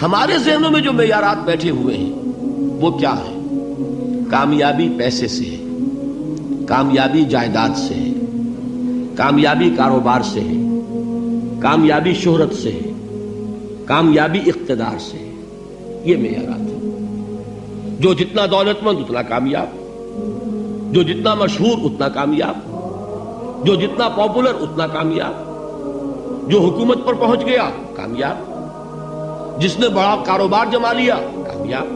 ہمارے ذہنوں میں جو معیارات بیٹھے ہوئے ہیں وہ کیا ہے؟ کامیابی پیسے سے ہے، کامیابی جائیداد سے ہے، کامیابی کاروبار سے ہے، کامیابی شہرت سے ہے، کامیابی اقتدار سے ہے. یہ معیارات ہیں. جو جتنا دولت مند اتنا کامیاب، جو جتنا مشہور اتنا کامیاب، جو جتنا پاپولر اتنا کامیاب، جو حکومت پر پہنچ گیا کامیاب، جس نے بڑا کاروبار جما لیا کامیاب،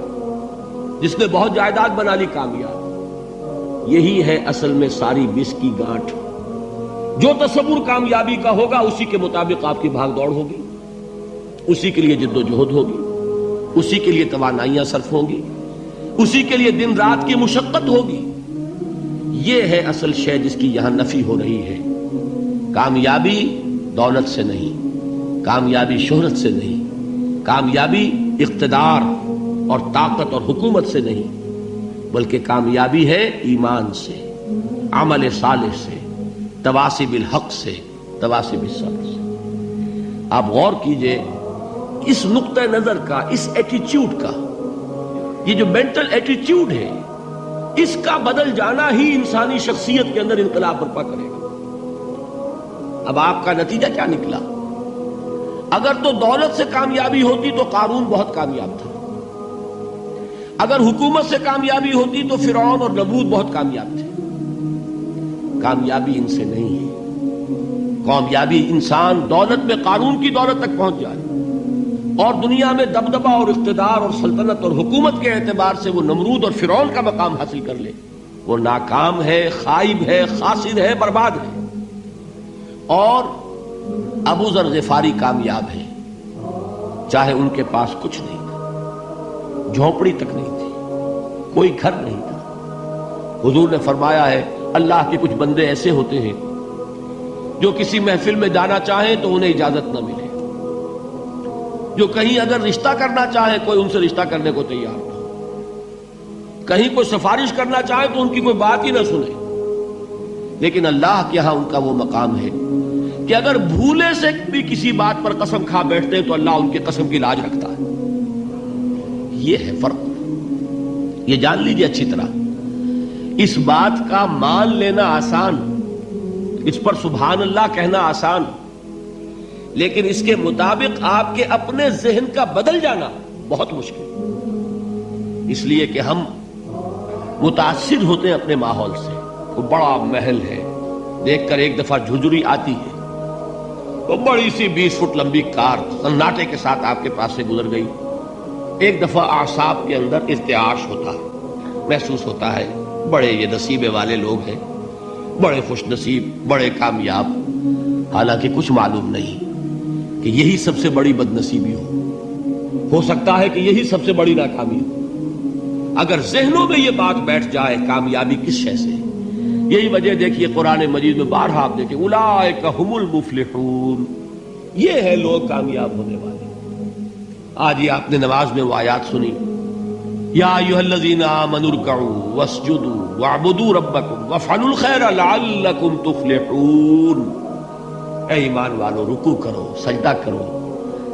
جس نے بہت جائیداد بنا لی کامیاب. یہی ہے اصل میں ساری بس کی گانٹھ. جو تصور کامیابی کا ہوگا اسی کے مطابق آپ کی بھاگ دوڑ ہوگی، اسی کے لیے جد و جہد ہوگی، اسی کے لیے توانائیاں صرف ہوں گی، اسی کے لیے دن رات کی مشقت ہوگی. یہ ہے اصل شے جس کی یہاں نفی ہو رہی ہے. کامیابی دولت سے نہیں، کامیابی شہرت سے نہیں، کامیابی اقتدار اور طاقت اور حکومت سے نہیں، بلکہ کامیابی ہے ایمان سے، عمل صالح سے، تواصی بالحق سے، تواصی بالصبر سے. آپ غور کیجئے اس نقطہ نظر کا، اس ایٹیچیوڈ کا، یہ جو مینٹل ایٹیچیوڈ ہے اس کا بدل جانا ہی انسانی شخصیت کے اندر انقلاب برپا کرے گا. اب آپ کا نتیجہ کیا نکلا؟ اگر تو دولت سے کامیابی ہوتی تو قارون بہت کامیاب تھا، اگر حکومت سے کامیابی ہوتی تو فرعون اور نمرود بہت کامیاب تھے. کامیابی ان سے نہیں ہے. کامیابی انسان دولت میں قارون کی دولت تک پہنچ جائے اور دنیا میں دبدبہ اور اقتدار اور سلطنت اور حکومت کے اعتبار سے وہ نمرود اور فرعون کا مقام حاصل کر لے، وہ ناکام ہے، خائب ہے، خاسر ہے، برباد ہے. اور ابو ذر غفاری کامیاب ہے، چاہے ان کے پاس کچھ نہیں تھا، جھونپڑی تک نہیں تھی، کوئی گھر نہیں تھا. حضور نے فرمایا ہے اللہ کے کچھ بندے ایسے ہوتے ہیں جو کسی محفل میں جانا چاہیں تو انہیں اجازت نہ ملے، جو کہیں اگر رشتہ کرنا چاہے کوئی ان سے رشتہ کرنے کو تیار نہ، کہیں کوئی سفارش کرنا چاہے تو ان کی کوئی بات ہی نہ سنے. لیکن اللہ کے ہاں ان کا وہ مقام ہے کہ اگر بھولے سے بھی کسی بات پر قسم کھا بیٹھتے ہیں تو اللہ ان کی قسم کی لاج رکھتا ہے. یہ ہے فرق. یہ جان لیجیے اچھی طرح. اس بات کا مان لینا آسان، اس پر سبحان اللہ کہنا آسان، لیکن اس کے مطابق آپ کے اپنے ذہن کا بدل جانا بہت مشکل. اس لیے کہ ہم متاثر ہوتے ہیں اپنے ماحول سے. وہ بڑا محل ہے، دیکھ کر ایک دفعہ جھجری آتی ہے، وہ بڑی سی 20 فٹ لمبی کار سناٹے کے ساتھ آپ کے پاس سے گزر گئی. ایک دفعہ اعصاب کے اندر ارتعاش ہوتا ہے، محسوس ہوتا ہے بڑے یہ نصیبے والے لوگ ہیں، بڑے خوش نصیب، بڑے کامیاب. حالانکہ کچھ معلوم نہیں کہ یہی سب سے بڑی بد نصیبی ہو سکتا ہے کہ یہی سب سے بڑی ناکامی ہو. اگر ذہنوں میں یہ بات بیٹھ جائے کامیابی کس شے سے. یہی وجہ دیکھیے قرآن مجید میں بارہا آپ دیکھیں اولئک هم المفلحون، یہ ہے لوگ کامیاب ہونے والے. آج یہ آپ نے نماز میں وہ آیات سنی، یا ایھا الذین آمنوا ارکعوا واسجدوا واعبدوا ربکم وافعلوا الخیر لعلکم تفلحون. اے ایمان والو، رکوع کرو، سجدہ کرو،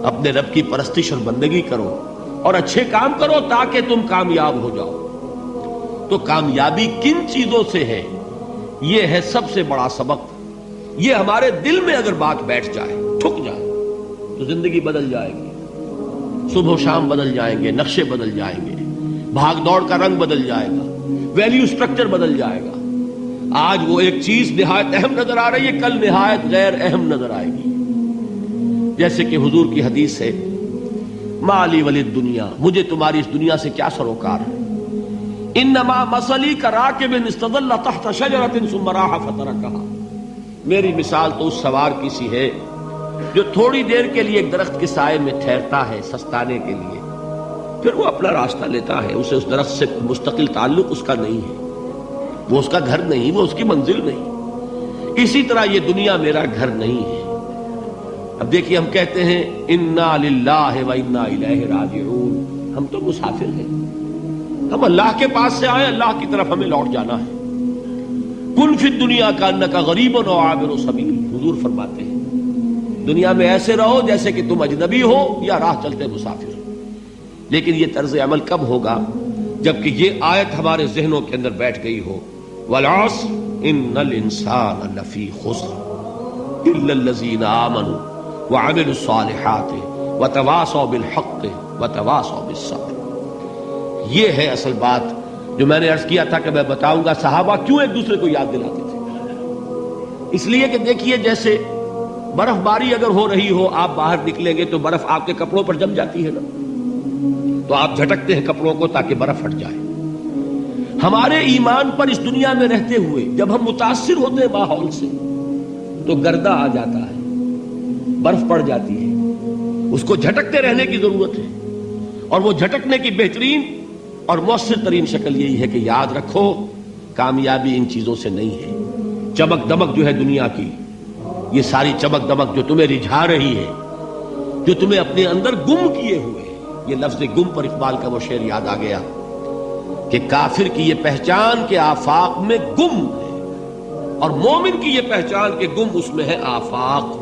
اپنے رب کی پرستش اور بندگی کرو اور اچھے کام کرو تاکہ تم کامیاب ہو جاؤ. تو کامیابی کن چیزوں سے ہے؟ یہ ہے سب سے بڑا سبق. یہ ہمارے دل میں اگر بات بیٹھ جائے، ٹھک جائے، تو زندگی بدل جائے گی. صبح و شام بدل جائیں گے، نقشے بدل جائیں گے، بھاگ دوڑ کا رنگ بدل جائے گا، ویلیو سٹرکچر بدل جائے گا. آج وہ ایک چیز نہایت اہم نظر آ رہی ہے، کل نہایت غیر اہم نظر آئے گی. جیسے کہ حضور کی حدیث ہے مالی ولد دنیا، مجھے تمہاری اس دنیا سے کیا سروکار ہے. انما مثلی کراکب استظل تحت شجرۃ ثم راح فترکھا. میری مثال تو اس سوار کی سی ہے جو تھوڑی دیر کے لیے ایک درخت کے سائے میں ٹھہرتا ہے سستانے کے لیے، پھر وہ اپنا راستہ لیتا ہے. اسے اس درخت سے مستقل تعلق اس کا نہیں ہے، وہ اس کا گھر نہیں، وہ اس کی منزل نہیں. اسی طرح یہ دنیا میرا گھر نہیں ہے. اب دیکھیے ہم کہتے ہیں انا للہ و انا الیہ راجعون، ہم تو مسافر ہیں، ہم اللہ کے پاس سے آئے، اللہ کی طرف ہمیں لوٹ جانا ہے. کن فی الدنیا کانک غریب و عابر سبیل، حضور فرماتے ہیں دنیا میں ایسے رہو جیسے کہ تم اجنبی ہو یا راہ چلتے مسافر. لیکن یہ طرز عمل کب ہوگا؟ جبکہ یہ آیت ہمارے ذہنوں کے اندر بیٹھ گئی ہو، والعصر ان الانسان لفی خسر الا الذین آمنوا وعملوا الصالحات وتواصوا بالحق وتواصوا بالصبر۔ یہ ہے اصل بات جو میں نے عرض کیا تھا کہ میں بتاؤں گا صحابہ کیوں ایک دوسرے کو یاد دلاتے تھے۔ اس لیے کہ دیکھیے جیسے برف باری اگر ہو رہی ہو، آپ باہر نکلیں گے تو برف آپ کے کپڑوں پر جم جاتی ہے نا، تو آپ جھٹکتے ہیں کپڑوں کو تاکہ برف ہٹ جائے۔ ہمارے ایمان پر اس دنیا میں رہتے ہوئے جب ہم متاثر ہوتے ہیں ماحول سے تو گردہ آ جاتا ہے، برف پڑ جاتی ہے، اس کو جھٹکتے رہنے کی ضرورت ہے۔ اور وہ جھٹکنے کی بہترین اور مؤثر ترین شکل یہی ہے کہ یاد رکھو کامیابی ان چیزوں سے نہیں ہے۔ چمک دمک جو ہے دنیا کی، یہ ساری چمک دمک جو تمہیں رجھا رہی ہے، جو تمہیں اپنے اندر گم کیے ہوئے، یہ لفظ گم پر اقبال کا وہ شعر یاد آ گیا کہ کافر کی یہ پہچان کے آفاق میں گم ہے، اور مومن کی یہ پہچان کے گم اس میں ہے آفاق۔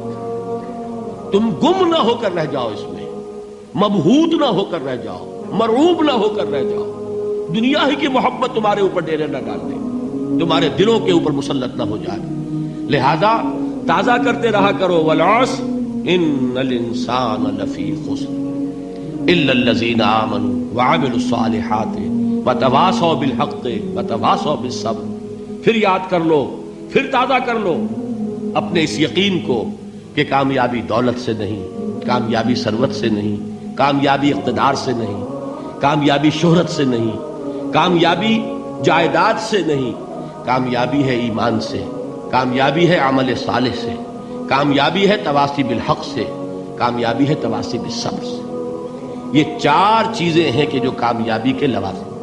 تم گم نہ ہو کر رہ جاؤ، اس میں مبہوت نہ ہو کر رہ جاؤ، مرعوب نہ ہو کر رہ جاؤ، دنیا ہی کی محبت تمہارے اوپر ڈیرے نہ ڈال دے، تمہارے دلوں کے اوپر مسلط نہ ہو جائے۔ لہذا تازہ کرتے رہا کرو، والعصر ان الانسان لفی خسر الا الذین آمنوا وعملوا الصالحات وتواصوا بالحق وتواصوا بالصبر۔ پھر یاد کر لو، پھر تازہ کر لو اپنے اس یقین کو کہ کامیابی دولت سے نہیں، کامیابی ثروت سے نہیں، کامیابی اقتدار سے نہیں، کامیابی شہرت سے نہیں، کامیابی جائیداد سے نہیں، کامیابی ہے ایمان سے، کامیابی ہے عمل صالح سے، کامیابی ہے تواصی بالحق سے، کامیابی ہے تواصی بالصبر سے۔ یہ چار چیزیں ہیں کہ جو کامیابی کے لوازم